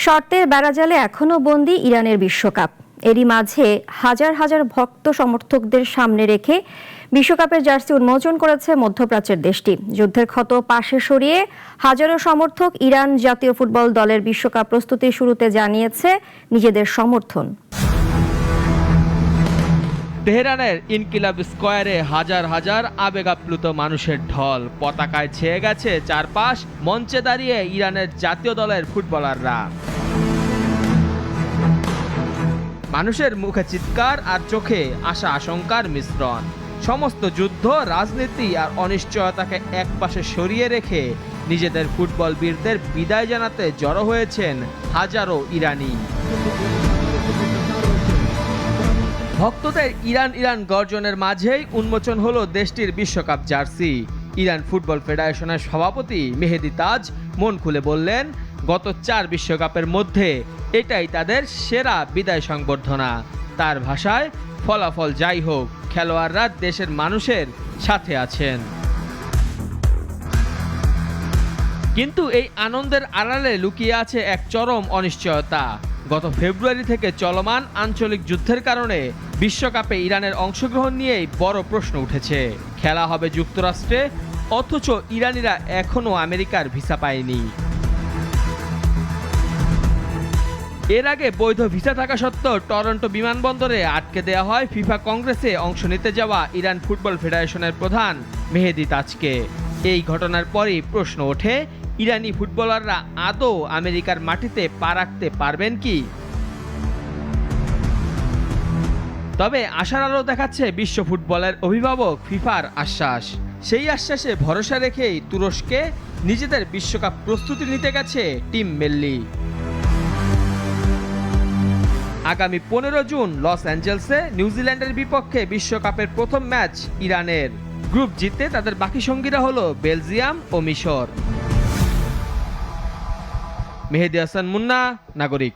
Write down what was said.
শর্তের বেড়াজালে এখনও বন্দী ইরানের বিশ্বকাপ। এরই মাঝে হাজার হাজার ভক্ত সমর্থকদের সামনে রেখে বিশ্বকাপের জার্সি উন্মোচন করেছে মধ্যপ্রাচ্যের দেশটি। যুদ্ধের ক্ষত পাশে সরিয়ে হাজারো সমর্থক ইরান জাতীয় ফুটবল দলের বিশ্বকাপ প্রস্তুতির শুরুতে জানিয়েছে নিজেদের সমর্থন। তেহরানের ইনকিলাব স্কয়ারে হাজার হাজার আবেগাপ্লুত মানুষের ঢল, পতাকায় ছেয়ে গেছে চারপাশ, মঞ্চে দাঁড়িয়ে ইরানের জাতীয় দলের ফুটবলাররা। মানুষের মুখে চিৎকার আর চোখে আশা আশঙ্কার মিশ্রণ। সমস্ত যুদ্ধ, রাজনীতি আর অনিশ্চয়তাকে একপাশে সরিয়ে রেখে নিজেদের ফুটবল বীরদের বিদায় জানাতে জড়ো হয়েছেন হাজারো ইরানি। ভক্তদের ইরান ইরান গর্জনের মাঝেই উন্মোচন হলো দেশটির বিশ্বকাপ জার্সি। ইরান ফুটবল ফেডারেশনের সভাপতি মেহেদি তাজ মন খুলে বললেন, গত 4 বিশ্বকাপের মধ্যে এটাই তাদের সেরা বিদায় সংবর্ধনা। তার ভাষায়, ফলাফল যাই হোক, খেলোয়াড়রা দেশের মানুষের সাথে আছেন। কিন্তু এই আনন্দের আড়ালে লুকিয়ে আছে এক চরম অনিশ্চয়তা। গত ফেব্রুয়ারি থেকে চলমান আঞ্চলিক যুদ্ধের কারণে বিশ্বকাপে ইরানের অংশগ্রহণ নিয়েই বড় প্রশ্ন উঠেছে। খেলা হবে যুক্তরাষ্ট্রে, অথচ ইরানিরা এখনও আমেরিকার ভিসা পায়নি। এর আগে বৈধ ভিসা থাকা সত্ত্বেও টরন্টো বিমানবন্দরে আটকে দেওয়া হয় ফিফা কংগ্রেসে অংশ নিতে যাওয়া ইরান ফুটবল ফেডারেশনের প্রধান মেহেদি তাজকে। এই ঘটনার পরই প্রশ্ন ওঠে, ইরানি ফুটবলাররা আদৌ আমেরিকার মাটিতে পা রাখতে পারবেন কি? তবে আশার আলো দেখাচ্ছে বিশ্ব ফুটবলের অভিভাবক ফিফার আশ্বাস। সেই আশ্বাসে ভরসা রেখেই তুরস্কে নিজেদের বিশ্বকাপ প্রস্তুতি নিতে গেছে টিম মেল্লি। আগামী 15 জুন লস অ্যাঞ্জেলসে নিউজিল্যান্ডের বিপক্ষে বিশ্বকাপের প্রথম ম্যাচ ইরানের। গ্রুপ জিততে তাদের বাকি সঙ্গীরা হলো বেলজিয়াম ও মিশর। মেহেদি হাসান মুন্না, নাগরিক।